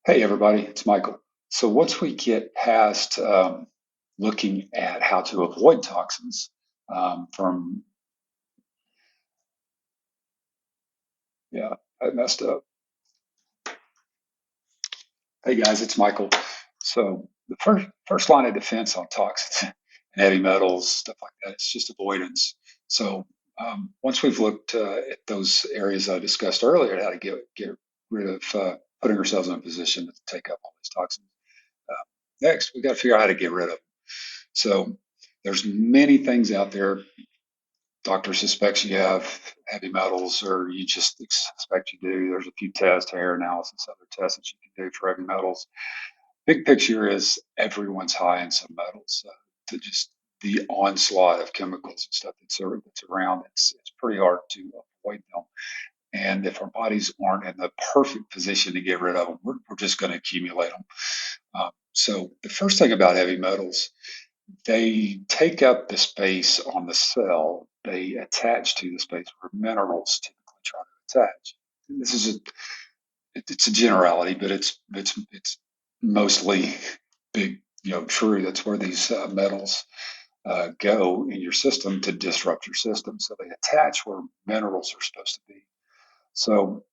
Hey, everybody, it's Michael. So, once we get past looking at how to avoid toxins from, yeah, I messed up. Hey, guys, it's Michael. So, the first line of defense on toxins and heavy metals, stuff like that, it's just avoidance. So, once we've looked at those areas I discussed earlier, how to get rid of putting ourselves in a position to take up all these toxins, uh, next we got to figure out how to get rid of them. So there's many things out there. Doctor suspects you have heavy metals, or you just suspect you do. There's a few tests, hair analysis, other tests that you can do for heavy metals. Big picture is everyone's high in some metals. To just the onslaught of chemicals and stuff that's around, it's pretty hard to avoid them. And if our bodies aren't in the perfect position to get rid of them, we're just going to accumulate them. So the first thing about heavy metals, they take up the space on the cell. They attach to the space where minerals typically try to attach. This is it's a generality, but it's mostly big, true. That's where these metals go in your system to disrupt your system. So they attach where minerals are supposed to be. So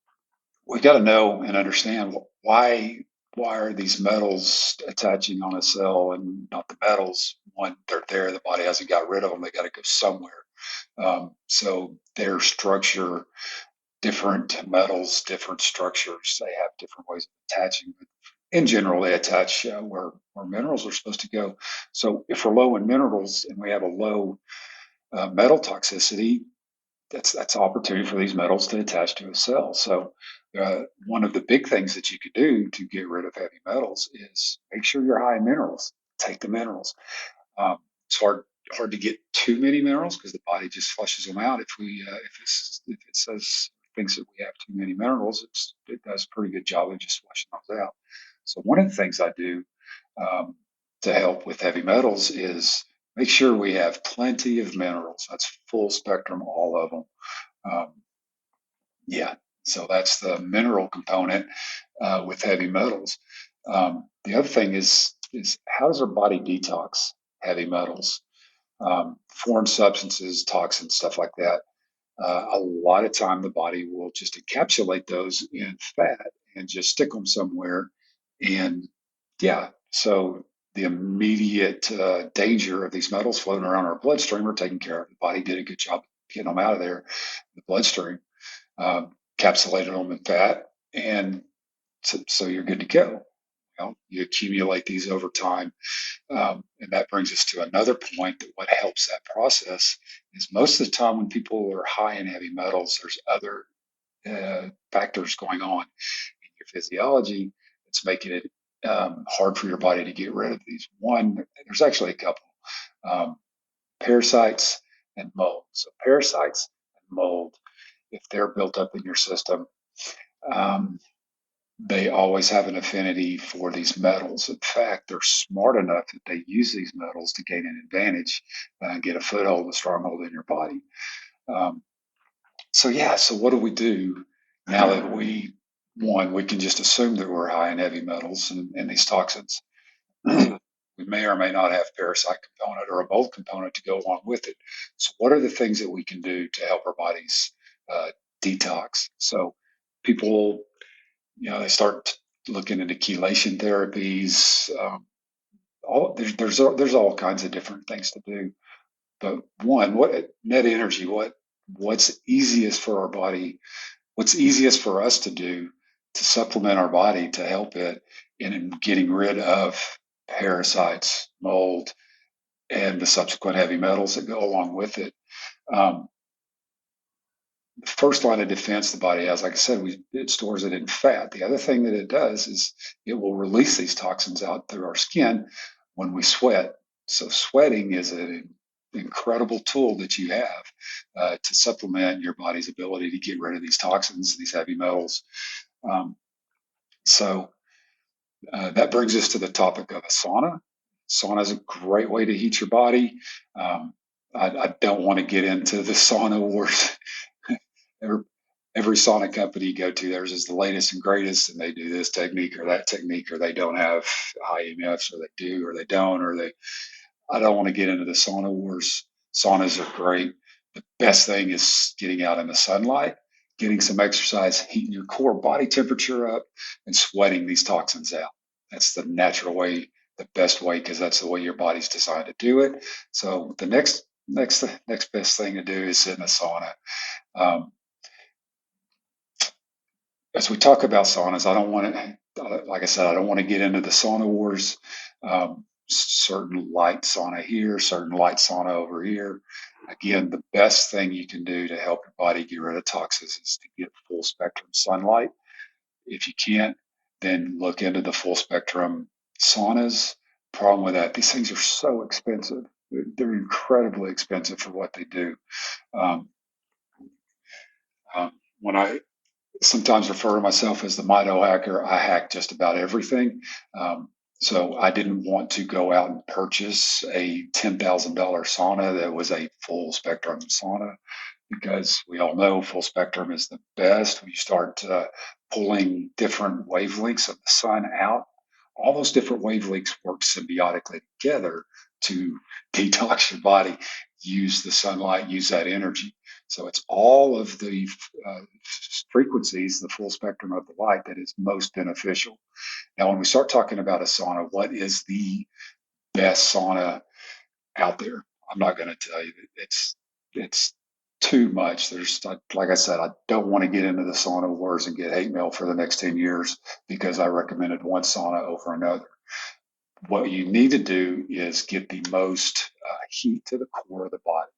we got to know and understand why are these metals attaching on a cell and not the metals. One, they're there, the body hasn't got rid of them, they got to go somewhere. So their structure, different metals, different structures, they have different ways of attaching. But in general, they attach where minerals are supposed to go. So if we're low in minerals and we have a low metal toxicity, that's opportunity for these metals to attach to a cell. So one of the big things that you could do to get rid of heavy metals is make sure you're high in minerals. Take the minerals. Um, it's hard to get too many minerals because the body just flushes them out. If it says thinks that we have too many minerals, it does a pretty good job of just flushing those out. So one of the things I do um, to help with heavy metals is make sure we have plenty of minerals. That's full spectrum, all of them. Um, yeah, so that's the mineral component with heavy metals. The other thing is how does our body detox heavy metals, foreign substances, toxins, stuff like that? A lot of time, the body will just encapsulate those in fat and just stick them somewhere. And yeah, so the immediate danger of these metals floating around our bloodstream are taken care of. The body did a good job getting them out of there, the bloodstream, encapsulated them in fat, and so you're good to go. You accumulate these over time. And that brings us to another point that what helps that process is most of the time when people are high in heavy metals, there's other factors going on in your physiology that's making it hard for your body to get rid of these. One, there's actually a couple um, parasites and mold. So, parasites and mold, if they're built up in your system, um, they always have an affinity for these metals. In fact, they're smart enough that they use these metals to gain an advantage and get a foothold, a stronghold in your body. Um, so, yeah, so what do we do now that we can just assume that we're high in heavy metals and these toxins? We may or may not have parasite component or a mold component to go along with it. So, what are the things that we can do to help our bodies uh, detox? So, people they start looking into chelation therapies. There's all kinds of different things to do. But one, what net energy? What's easiest for our body? What's easiest for us to do to supplement our body to help it in getting rid of parasites, mold, and the subsequent heavy metals that go along with it. Um, the first line of defense the body has, like I said, it stores it in fat. The other thing that it does is it will release these toxins out through our skin when we sweat. So sweating is an incredible tool that you have to supplement your body's ability to get rid of these toxins, these heavy metals. Um, so that brings us to the topic of a sauna. Sauna is a great way to heat your body. Um, I don't want to get into the sauna wars. every sauna company you go to, theirs is the latest and greatest, and they do this technique or that technique, or they don't have high EMFs, or they do, or they don't, or they. I don't want to get into the sauna wars. Saunas are great. The best thing is getting out in the sunlight, getting some exercise, heating your core body temperature up, and sweating these toxins out. That's the natural way, the best way, because that's the way your body's designed to do it. So the next best thing to do is sit in a sauna. Um, as we talk about saunas, I don't want to, like I said, I don't want to get into the sauna wars. Certain light sauna here, certain light sauna over here. Again, the best thing you can do to help your body get rid of toxins is to get full spectrum sunlight. If you can't, then look into the full spectrum saunas. Problem with that, these things are so expensive. They're incredibly expensive for what they do. Um, when I sometimes refer to myself as the Mito hacker. I hack just about everything. Um, so I didn't want to go out and purchase a $10,000 sauna that was a full spectrum sauna, because we all know full spectrum is the best. When you start pulling different wavelengths of the sun out, all those different wavelengths work symbiotically together to detox your body, use the sunlight, use that energy. So it's all of the uh, frequencies, the full spectrum of the light, that is most beneficial. Now, when we start talking about a sauna, what is the best sauna out there? I'm not going to tell you. It's too much. There's, like I said, I don't want to get into the sauna wars and get hate mail for the next 10 years because I recommended one sauna over another. What you need to do is get the most heat to the core of the body.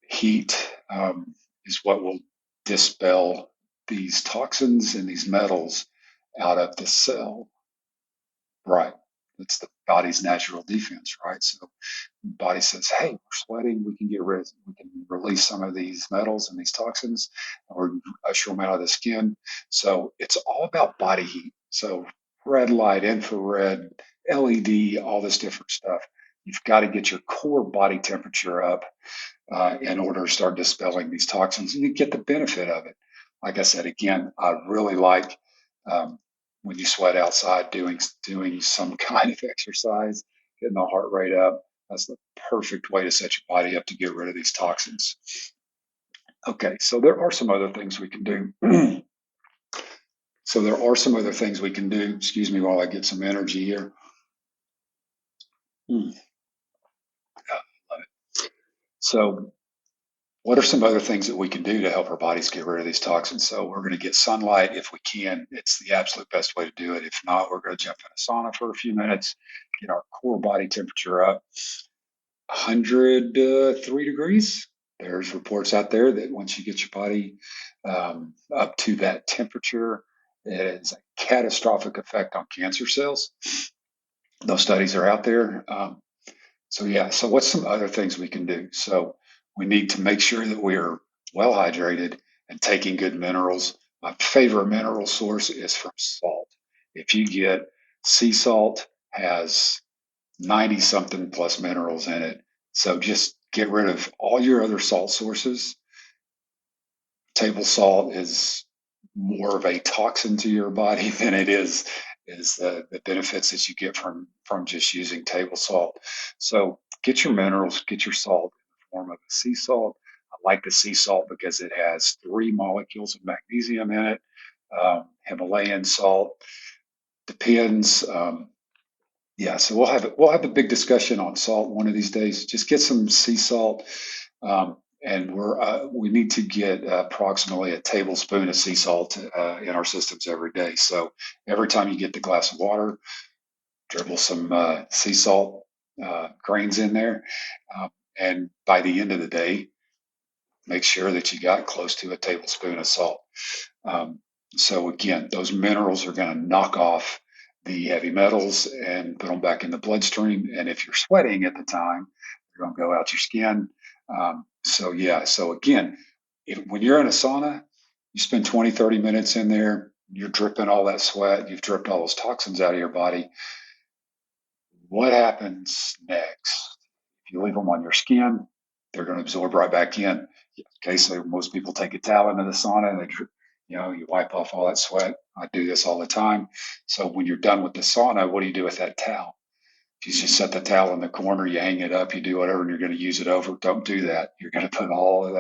Heat is what will dispel these toxins and these metals out of the cell. Right. It's the body's natural defense, right? So the body says, hey, we're sweating, we can we can release some of these metals and these toxins, or usher them out of the skin. So it's all about body heat. So red light, infrared, LED, all this different stuff. You've got to get your core body temperature up in order to start dispelling these toxins, and you get the benefit of it. Like I said, again, I really like when you sweat outside, doing some kind of exercise, getting the heart rate up. That's the perfect way to set your body up to get rid of these toxins. Okay, so there are some other things we can do. So there are some other things we can do. Excuse me while I get some energy here. Hmm. Yeah, love it. So what are some other things that we can do to help our bodies get rid of these toxins? So we're going to get sunlight if we can. It's the absolute best way to do it. If not, we're going to jump in a sauna for a few minutes, get our core body temperature up 103 degrees. There's reports out there that once you get your body up to that temperature, it has a catastrophic effect on cancer cells. Those studies are out there. So yeah, so what's some other things we can do? So we need to make sure that we're well hydrated and taking good minerals. My favorite mineral source is from salt. If you get sea salt, has 90 something plus minerals in it. So just get rid of all your other salt sources. Table salt is more of a toxin to your body than it is the benefits that you get from just using table salt. So get your minerals, get your salt in the form of a sea salt. I like the sea salt because it has 3 molecules of magnesium in it. Himalayan salt depends. Yeah, so we'll have a big discussion on salt one of these days. Just get some sea salt, and we need to get approximately a tablespoon of sea salt in our systems every day. So every time you get the glass of water, dribble some sea salt grains in there, and by the end of the day, make sure that you got close to a tablespoon of salt. Um, so again, those minerals are going to knock off the heavy metals and put them back in the bloodstream. And if you're sweating at the time, they're going to go out your skin. So yeah, so again, when you're in a sauna, you spend 20, 30 minutes in there, you're dripping all that sweat, you've dripped all those toxins out of your body. What happens next? If you leave them on your skin, they're going to absorb right back in. Okay, so most people take a towel into the sauna and you wipe off all that sweat. I do this all the time. So when you're done with the sauna, what do you do with that towel? If you just set the towel in the corner, you hang it up, you do whatever, and you're going to use it over. Don't do that. You're going to put all of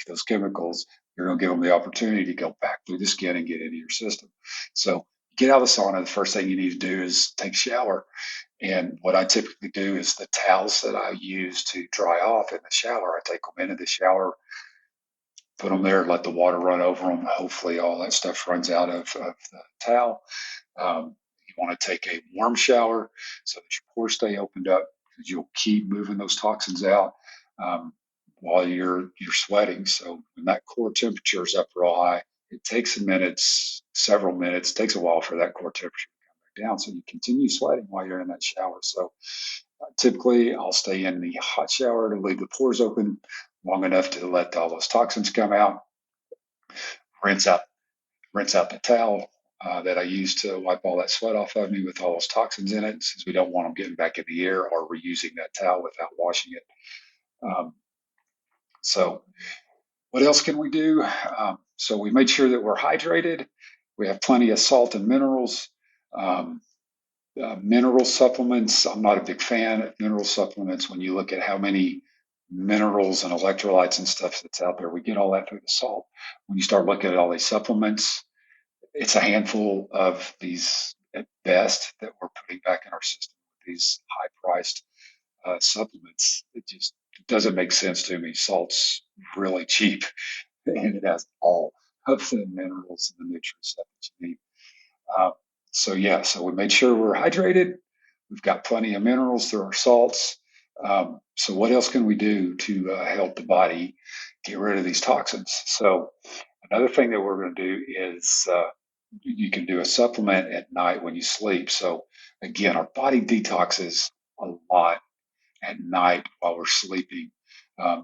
those chemicals. You're going to give them the opportunity to go back through the skin and get into your system. So get out of the sauna. The first thing you need to do is take a shower. And what I typically do is the towels that I use to dry off in the shower, I take them into the shower, put them there, let the water run over them. Hopefully, all that stuff runs out of the towel. You want to take a warm shower so that your pores stay opened up because you'll keep moving those toxins out while you're sweating. So when that core temperature is up real high, it takes a minute, several minutes, takes a while for that core temperature to come back down. So you continue sweating while you're in that shower. So typically, I'll stay in the hot shower to leave the pores open long enough to let all those toxins come out. Rinse out, rinse out the towel that I use to wipe all that sweat off of me with all those toxins in it, since we don't want them getting back in the air or reusing that towel without washing it. Um, so, what else can we do? So we made sure that we're hydrated. We have plenty of salt and minerals. Um, Mineral supplements, I'm not a big fan of mineral supplements. When you look at how many minerals and electrolytes and stuff that's out there, we get all that through the salt. When you start looking at all these supplements, it's a handful of these at best that we're putting back in our system with these high priced supplements. It just doesn't make sense to me. Salt's really cheap and it has all of the minerals and the nutrients that you need. Uh, so yeah, so we made sure we're hydrated. We've got plenty of minerals through our salts. So what else can we do to help the body get rid of these toxins? So another thing that we're going to do is you can do a supplement at night when you sleep. So again, our body detoxes a lot at night while we're sleeping.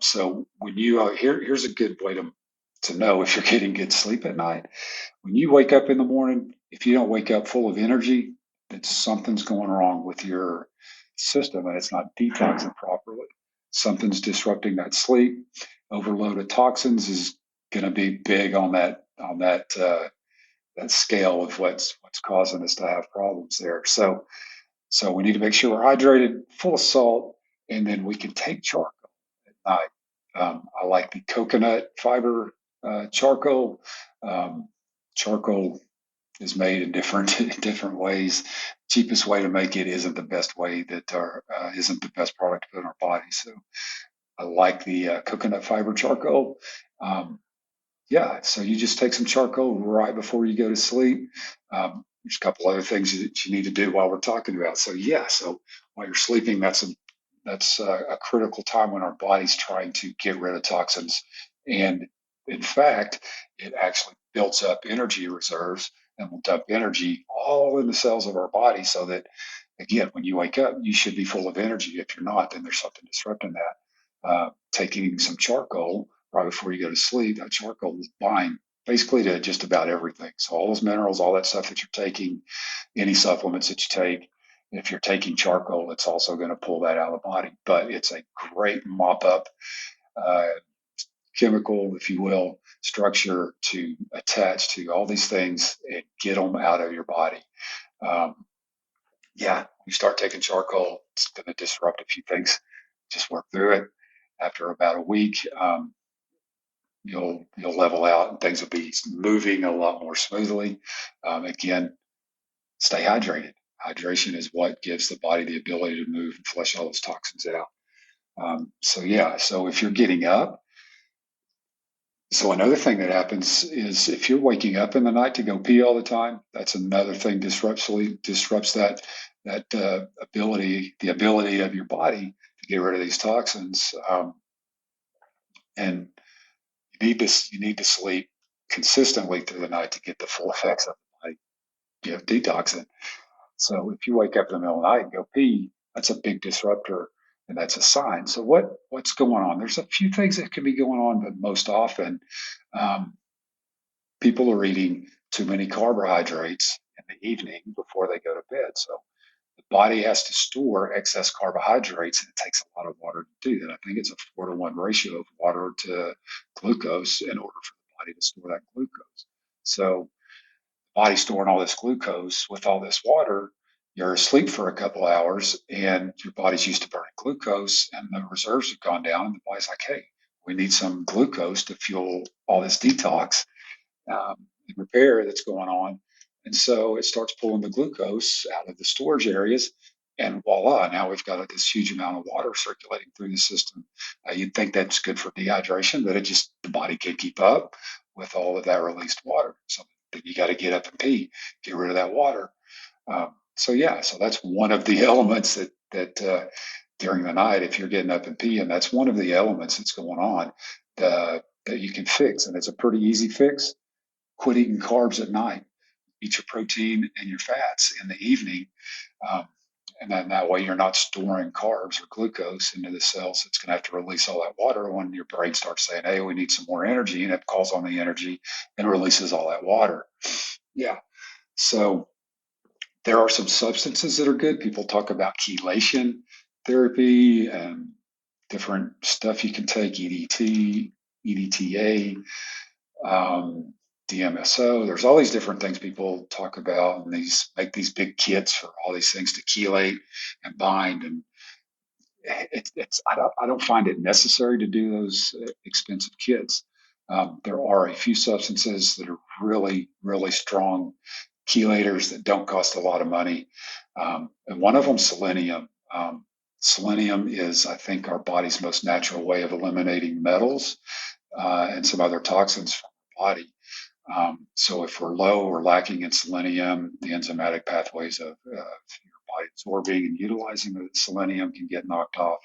So when you here's a good way to know if you're getting good sleep at night. When you wake up in the morning, if you don't wake up full of energy, then something's going wrong with your system and it's not detoxing properly. Something's disrupting that sleep. Overload of toxins is going to be big on that scale of what's causing us to have problems there. So we need to make sure we're hydrated, full of salt, and then we can take charcoal at night. I like the coconut fiber charcoal. Um, Charcoal is made in different different ways. Cheapest way to make it isn't the best way that our isn't the best product to put in our body. So I like the coconut fiber charcoal. Um, yeah, so you just take some charcoal right before you go to sleep. There's a couple other things that you need to do while we're talking about. So yeah, so while you're sleeping, that's a critical time when our body's trying to get rid of toxins, and in fact, it actually builds up energy reserves and will dump energy all in the cells of our body, so that again, when you wake up, you should be full of energy. If you're not, then there's something disrupting that. Taking some charcoal right before you go to sleep, that charcoal will bind basically to just about everything. So all those minerals, all that stuff that you're taking, any supplements that you take, if you're taking charcoal, it's also going to pull that out of the body. But it's a great mop up uh, chemical, if you will, structure to attach to all these things and get them out of your body. Um, yeah, you start taking charcoal, it's going to disrupt a few things. Just work through it. After about a week, you'll level out and things will be moving a lot more smoothly. Again, stay hydrated. Hydration is what gives the body the ability to move and flush all those toxins out. So yeah, so if you're getting up, so another thing that happens is if you're waking up in the night to go pee all the time, that's another thing disrupts that ability, the ability of your body to get rid of these toxins. And you need to sleep consistently through the night to get the full effects of the night, detoxing. So if you wake up in the middle of the night and go pee, that's a big disruptor and that's a sign. So what's going on? There's a few things that can be going on, but most often um, people are eating too many carbohydrates in the evening before they go to bed. So the body has to store excess carbohydrates, and it takes a lot of water to do that. I think it's a 4-to-1 ratio of water to glucose in order for the body to store that glucose. So, body storing all this glucose with all this water, you're asleep for a couple hours, and your body's used to burning glucose, and the reserves have gone down, and the body's like, hey, we need some glucose to fuel all this detox and repair that's going on. And so it starts pulling the glucose out of the storage areas. And voila, now we've got this huge amount of water circulating through the system. You'd think that's good for dehydration, but it just, the body can't keep up with all of that released water. So you got to get up and pee, get rid of that water. So yeah, so that's one of the elements that during the night, if you're getting up and peeing, that's one of the elements that's going on that you can fix, and it's a pretty easy fix. Quit eating carbs at night. Eat your protein and your fats in the evening. Um, and then that way you're not storing carbs or glucose into the cells. It's going to have to release all that water when your brain starts saying, hey, we need some more energy. And it calls on the energy and releases all that water. Yeah. So there are some substances that are good. People talk about chelation therapy and different stuff you can take, EDT, EDTA, um, DMSO. There's all these different things people talk about, and these make these big kits for all these things to chelate and bind. And it's I don't find it necessary to do those expensive kits. There are a few substances that are really strong chelators that don't cost a lot of money, and one of them, selenium. Selenium is, I think, our body's most natural way of eliminating metals and some other toxins from our body. So if we're low or lacking in selenium, the enzymatic pathways of your body absorbing and utilizing the selenium can get knocked off.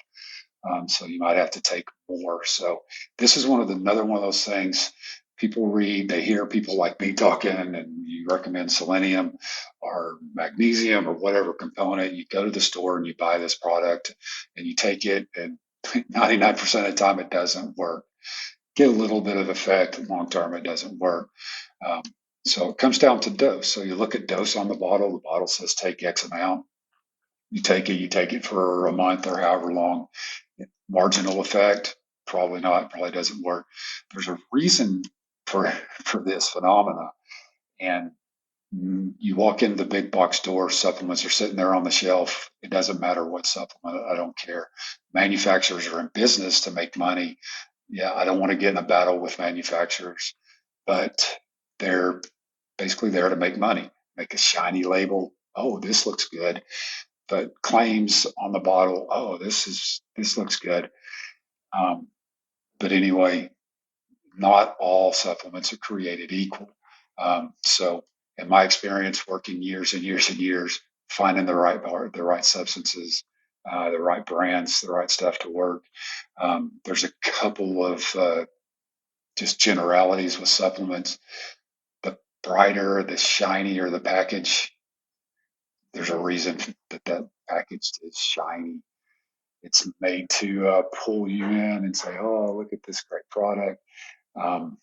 So you might have to take more. So this is another one of those things people read, they hear people like me talking, and you recommend selenium or magnesium or whatever component. You go to the store and you buy this product and you take it, and 99% of the time it doesn't work. Get a little bit of effect. Long term, it doesn't work. Um, so it comes down to dose. So you look at dose on the bottle. The bottle says take X amount. You take it for a month or however long. Marginal effect, probably not, probably doesn't work. There's a reason for for this phenomena. And you walk into the big box store, supplements are sitting there on the shelf. It doesn't matter what supplement, I don't care. Manufacturers are in business to make money. Yeah, I don't want to get in a battle with manufacturers, but they're basically there to make money, make a shiny label. Oh, this looks good. But claims on the bottle, oh, this looks good. Um, but anyway, not all supplements are created equal. So, in my experience, working years and years and years, finding the right substances, the right brands, the right stuff to work. There's a couple of just generalities with supplements. The brighter, the shinier the package, there's a reason that package is shiny. It's made to pull you in and say, "Oh, look at this great product." Um,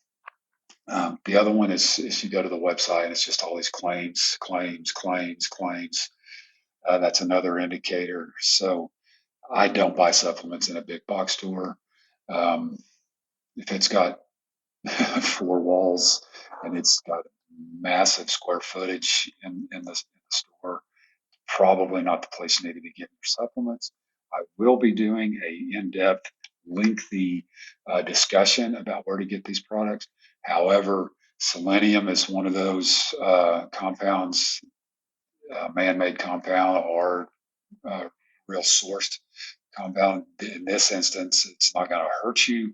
the other one is you go to the website and it's just all these claims, claims, claims, claims. That's another indicator. So I don't buy supplements in a big box store. Um, if it's got 4 walls and it's got massive square footage in the store, probably not the place you need to be getting your supplements. I will be doing a in-depth, lengthy discussion about where to get these products. However, selenium is one of those compounds, man-made compound or real sourced compound. In this instance, it's not going to hurt you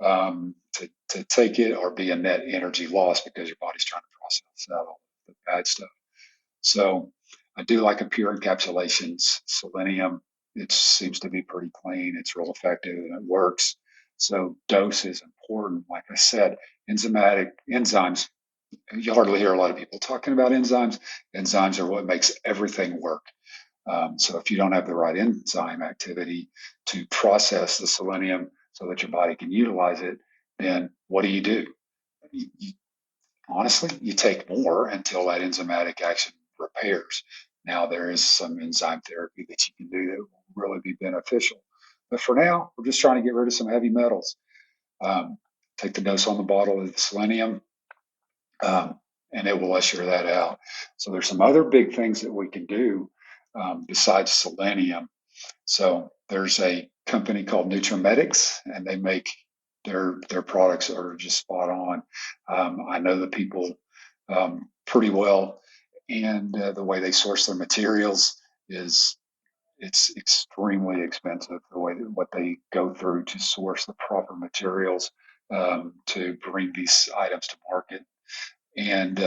to take it or be a net energy loss because your body's trying to process out all the bad stuff. So I do like a pure encapsulations. Selenium, it seems to be pretty clean. It's real effective and it works. So dose is important. Like I said, enzymes, you hardly hear a lot of people talking about enzymes. Enzymes are what makes everything work. So if you don't have the right enzyme activity to process the selenium so that your body can utilize it, then what do? You honestly, you take more until that enzymatic action repairs. Now there is some enzyme therapy that you can do that will really be beneficial. But for now, we're just trying to get rid of some heavy metals. Um, Take the dose on the bottle of the selenium, um, and it will usher that out. So there's some other big things that we can do besides selenium. So there's a company called Nutramedics, and they make their products are just spot on. I know the people pretty well, and the way they source their materials is it's extremely expensive. The way that, what they go through to source the proper materials to bring these items to market, and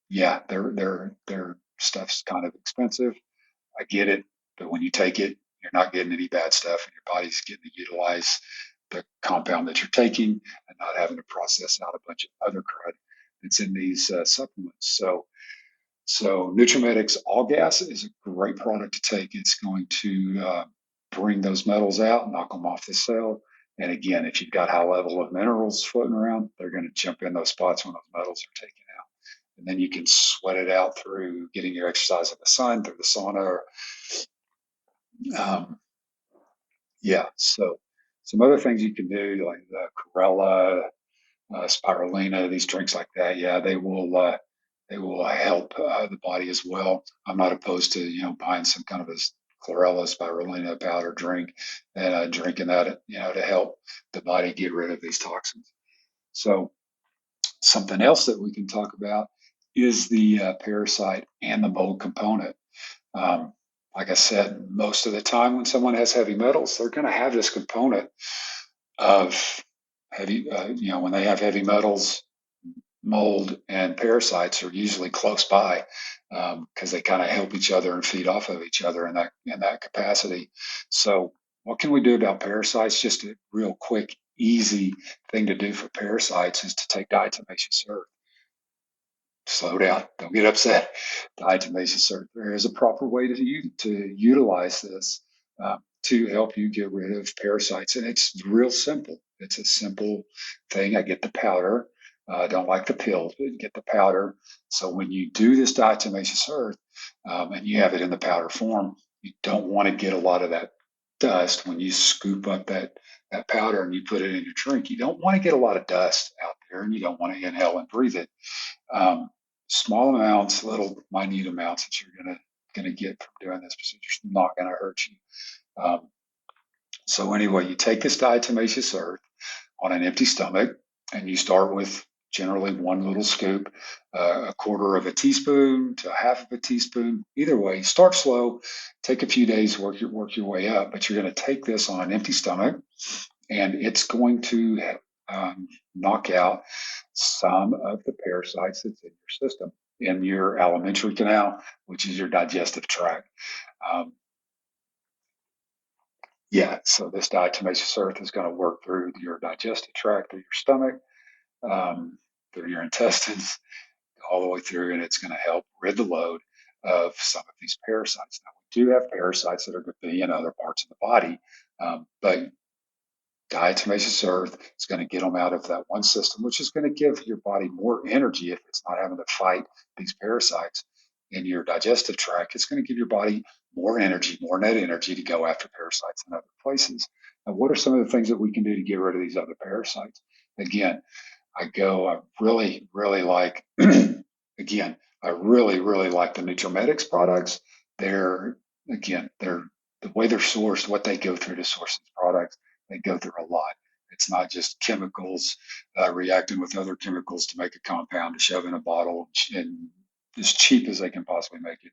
yeah, their stuff's kind of expensive. I get it, but when you take it, you're not getting any bad stuff, and your body's getting to utilize the compound that you're taking and not having to process out a bunch of other crud that's in these supplements. So Nutramedix All Gas is a great product to take. It's going to bring those metals out, knock them off the cell. And again, if you've got high level of minerals floating around, they're going to jump in those spots when those metals are taken out. And then you can sweat it out through getting your exercise in the sun, through the sauna. Or, um, yeah, so some other things you can do, like the chlorella, spirulina, these drinks like that, yeah, they will help the body as well. I'm not opposed to buying some kind of a chlorella spirulina powder drink and drinking that to help the body get rid of these toxins. So something else that we can talk about is the parasite and the mold component. Um, like I said, most of the time when someone has heavy metals, they're going to have this component of heavy, when they have heavy metals, mold and parasites are usually close by because they kind of help each other and feed off of each other in that capacity. So, what can we do about parasites? Just a real quick, easy thing to do for parasites is to take diatomaceous earth. Slow down. Don't get upset. Diatomaceous earth. There is a proper way to utilize this to help you get rid of parasites, and it's real simple. It's a simple thing. I get the powder. I don't like the pills, but get the powder. So when you do this diatomaceous earth, and you have it in the powder form, you don't want to get a lot of that dust when you scoop up that powder and you put it in your drink. You don't want to get a lot of dust out there, and you don't want to inhale and breathe it. um, Small amounts, little minute amounts that you're gonna get from doing this procedure is not gonna hurt you. Um, so anyway, you take this diatomaceous earth on an empty stomach, and you start with generally one little scoop, a quarter of a teaspoon to a half of a teaspoon. Either way, start slow, take a few days, work your way up. But you're going to take this on an empty stomach, and it's going to knock out some of the parasites that's in your system, in your alimentary canal, which is your digestive tract. Um, yeah, so this diatomaceous earth is going to work through your digestive tract, through your stomach, um, through your intestines, all the way through, and it's going to help rid the load of some of these parasites. Now, we do have parasites that are going to be in other parts of the body, but diatomaceous earth is going to get them out of that one system, which is going to give your body more energy if it's not having to fight these parasites in your digestive tract. It's going to give your body more energy, more net energy to go after parasites in other places. Now, what are some of the things that we can do to get rid of these other parasites? Again, I really, really like, again, I really, really like the Nutramedics products. They're, they're the way they're sourced, what they go through to source these products, they go through a lot. It's not just chemicals reacting with other chemicals to make a compound to shove in a bottle and as cheap as they can possibly make it,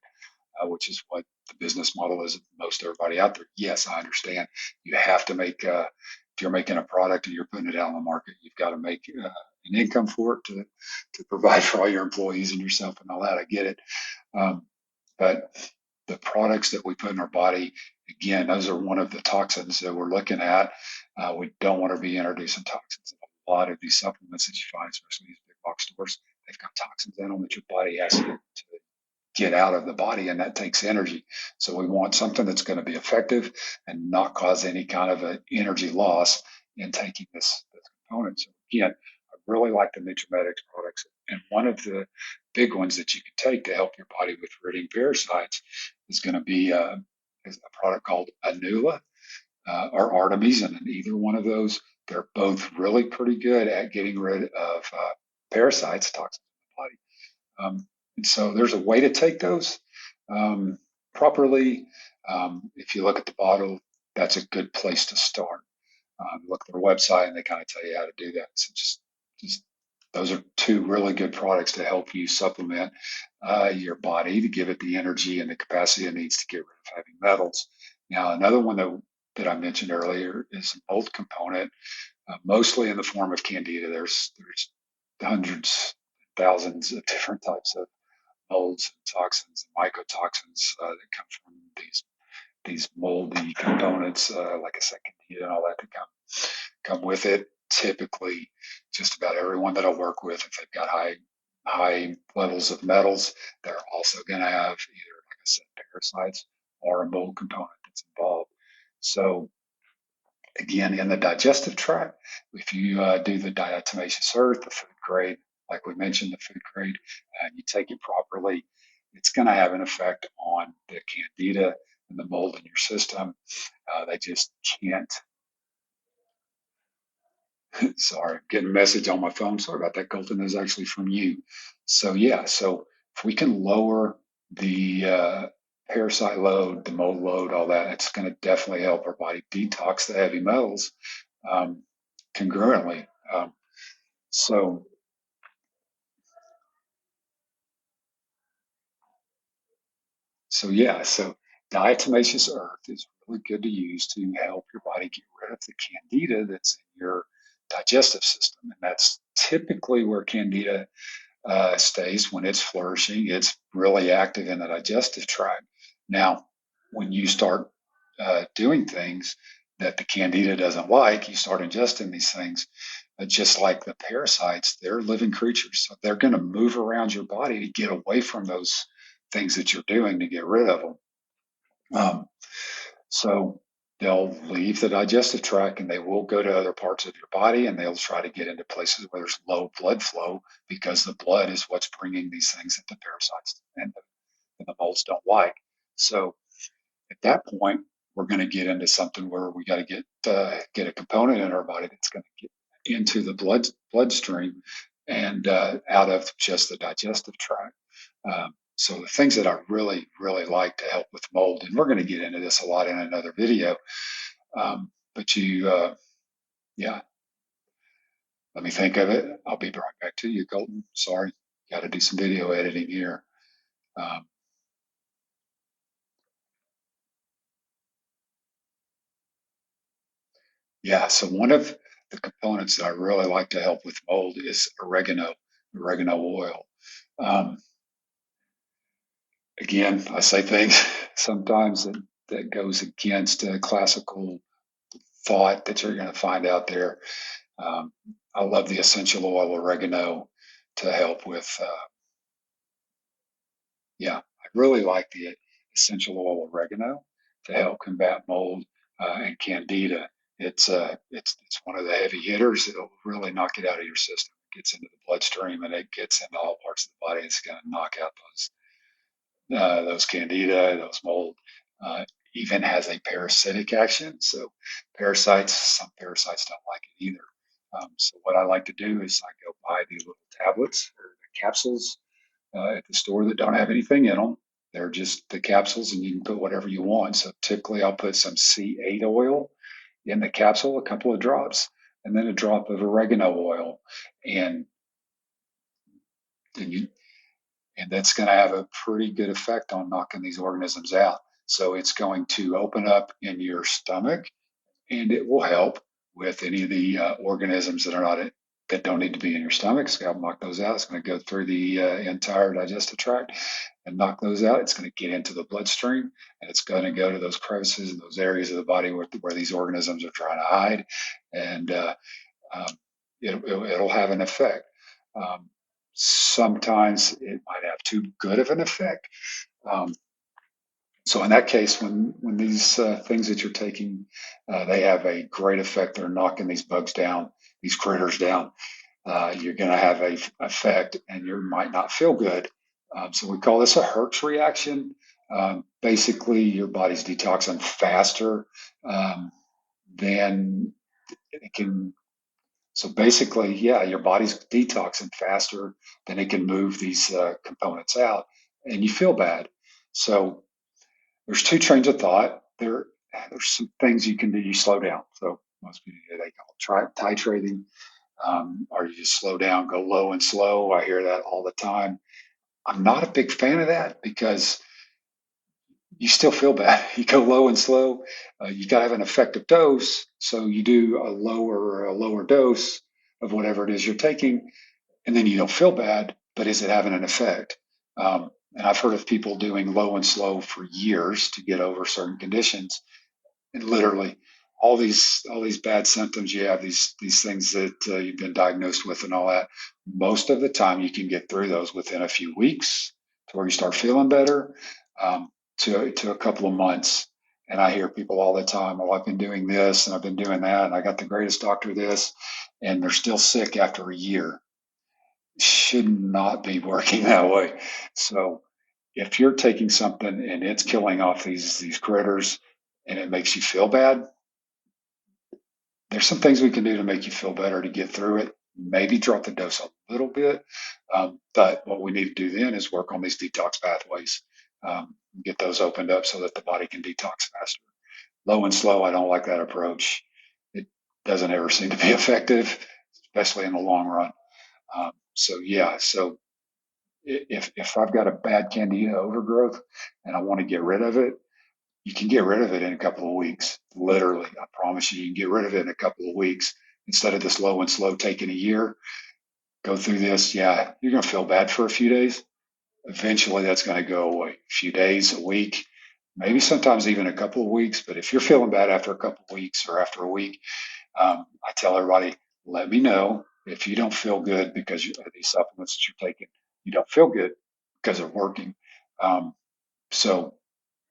which is what the business model is of most everybody out there. Yes, I understand. You have to make, if you're making a product and you're putting it out on the market, you've got to make an income for it to provide for all your employees and yourself and all that. I get it. Um, but the products that we put in our body, again, those are one of the toxins that we're looking at. We don't want to be introducing toxins. A lot of these supplements that you find, especially these big box stores, they've got toxins in them that your body has to get out of the body, and that takes energy. So we want something that's going to be effective and not cause any kind of an energy loss in taking this component. So again, I really like the Nutrimetics products. And one of the big ones that you can take to help your body with ridding parasites is going to be is a product called Anula or Artemisen. And either one of those, they're both really pretty good at getting rid of parasites, toxins in the body. And so there's a way to take those um, properly. If you look at the bottle, that's a good place to start. Look at their website, and they kind of tell you how to do that. So just those are two really good products to help you supplement your body to give it the energy and the capacity it needs to get rid of heavy metals. Now, another one that I mentioned earlier is a mold component, mostly in the form of candida. There's hundreds, thousands of different types of molds and toxins and mycotoxins that come from these moldy components, like I said, candida and all that that come with it. Typically, just about everyone that I work with, if they've got high levels of metals, they're also going to have either, like I said, parasites or a mold component that's involved. So again, in the digestive tract, if you do the diatomaceous earth, the food grade, like we mentioned, the food grade, and you take it properly, it's going to have an effect on the candida and the mold in your system. They just can't. Sorry, I'm getting a message on my phone. Sorry about that, Colton. Is actually from you. So yeah, so if we can lower the parasite load, the mold load, all that, it's going to definitely help our body detox the heavy metals um, congruently. So, so yeah, so diatomaceous earth is really good to use to help your body get rid of the candida that's in your digestive system, and that's typically where candida stays when it's flourishing. It's really active in the digestive tract. Now, when you start doing things that the candida doesn't like, you start ingesting these things. Just like the parasites, they're living creatures. So they're going to move around your body to get away from those things that you're doing to get rid of them. Um, so they'll leave the digestive tract and they will go to other parts of your body and they'll try to get into places where there's low blood flow because the blood is what's bringing these things that the parasites and the molds don't like. So at that point, we're going to get into something where we got to get a component in our body that's going to get into the bloodstream and out of just the digestive tract. So the things that I really like to help with mold, and we're going to get into this a lot in another video. But yeah, let me think of it. I'll be right back to you, Colton. Sorry, got to do some video editing here. Um, Yeah, so one of the components that I really like to help with mold is oregano oil. Um, again, I say things sometimes that goes against classical thought that you're going to find out there. Um, I love the essential oil oregano to help with yeah, I really like the essential oil oregano to help combat mold and candida. It's one of the heavy hitters. It'll really knock it out of your system. It gets into the bloodstream and it gets into all parts of the body. It's going to knock out those candida, those mold. Uh, Even has a parasitic action. So some parasites don't like it either. So what I like to do is I go buy the little tablets or the capsules at the store that don't have anything in them. They're just the capsules, and you can put whatever you want. So typically, I'll put some C8 oil in the capsule, a couple of drops, and then a drop of oregano oil, and and, you, and that's going to have a pretty good effect on knocking these organisms out. So it's going to open up in your stomach and it will help with any of the organisms that don't need to be in your stomach. It's going to knock those out. It's going to go through the entire digestive tract and knock those out. It's going to get into the bloodstream and it's going to go to those crevices and those areas of the body where these organisms are trying to hide, and um, it'll have an effect. Um, Sometimes it might have too good of an effect. Um, so in that case, when these things that you're taking, they have a great effect. They're knocking these bugs down, these critters down. you're going to have a effect, and you might not feel good. So we call this a Hertz reaction. Basically, your body's detoxing faster um, than it can. So basically, yeah, your body's detoxing faster than it can move these components out, and you feel bad. So there's two trains of thought. There's some things you can do. You slow down. So most people they call it titrating, or you just slow down, go low and slow. I hear that all the time. I'm not a big fan of that because you still feel bad. You go low and slow. You got to have an effective dose. So you do a lower dose of whatever it is you're taking, and then you don't feel bad. But is it having an effect? And I've heard of people doing low and slow for years to get over certain conditions, and literally all these bad symptoms you have, these things that you've been diagnosed with and all that, most of the time you can get through those within a few weeks to where you start feeling better, to a couple of months. And I hear people all the time, well, I've been doing this and I've been doing that and I got the greatest doctor this, and they're still sick after a year. Should not be working that way. So if you're taking something and it's killing off these critters and it makes you feel bad, there's some things we can do to make you feel better to get through it. Maybe drop the dose a little bit, but what we need to do then is work on these detox pathways, get those opened up so that the body can detox faster. Low and slow, I don't like that approach. It doesn't ever seem to be effective, especially in the long run. So yeah, so if I've got a bad candida overgrowth and I want to get rid of it, you can get rid of it in a couple of weeks. Literally, I promise you can get rid of it in a couple of weeks instead of this low and slow taking a year. Go through this. Yeah, you're going to feel bad for a few days. Eventually, that's going to go away. A few days, a week, maybe sometimes even a couple of weeks. But if you're feeling bad after a couple of weeks or after a week, I tell everybody, let me know if you don't feel good because of these supplements that you're taking. You don't feel good because they're working. Um, so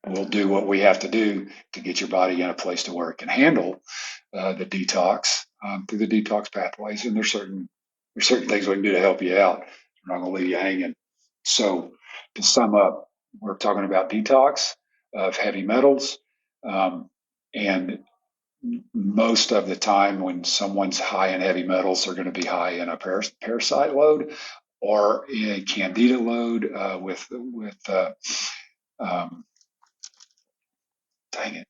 we'll do what we have to do to get your body in a place to where it can handle the detox through the detox pathways. And there's certain things we can do to help you out. We're not going to leave you hanging. So to sum up, we're talking about detox of heavy metals, and most of the time when someone's high in heavy metals, they're going to be high in a parasite load or a candida load with um, dang it,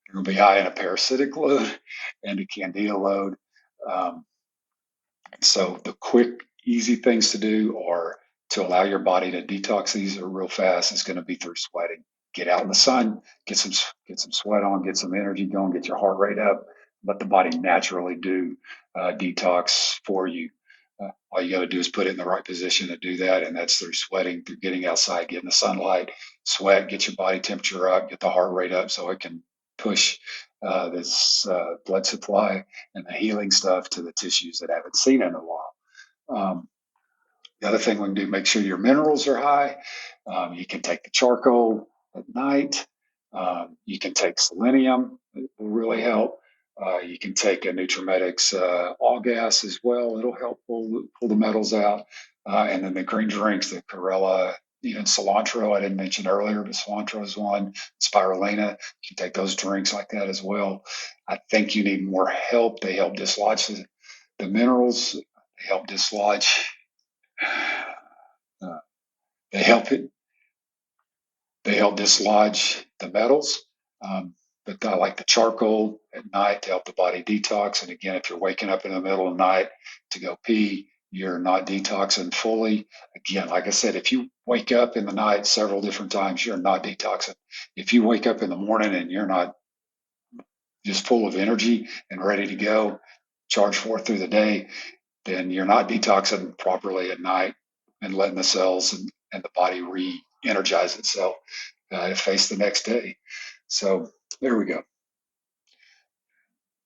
you're going to be high in a parasitic load and a candida load. Um, so the quick, easy things to do are to allow your body to detox these real fast. Is going to be through sweating. Get out in the sun, get some sweat on, get some energy going, get your heart rate up. Let the body naturally do detox for you. All you got to do is put it in the right position to do that, and that's through sweating, through getting outside, getting the sunlight, sweat, get your body temperature up, get the heart rate up, so it can push this blood supply and the healing stuff to the tissues that haven't seen it in a while. The other thing we can do, make sure your minerals are high. You can take the charcoal at night. You can take selenium, it will really help. You can take a Nutrimetics all gas as well. It'll help pull the metals out. And then the green drinks, the Corella, even cilantro, I didn't mention earlier, but cilantro is one. Spirulina, you can take those drinks like that as well. I think you need more help. They help dislodge the minerals. They help dislodge uh, they help it. They help dislodge the metals. Um, but I like the charcoal at night to help the body detox. And again, if you're waking up in the middle of the night to go pee, you're not detoxing fully. Again, like I said, if you wake up in the night several different times, you're not detoxing. If you wake up in the morning and you're not just full of energy and ready to go, charge forth through the day, then you're not detoxing properly at night and letting the cells and the body re-energize itself to face the next day. So there we go.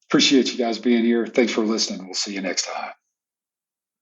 Appreciate you guys being here. Thanks for listening. We'll see you next time.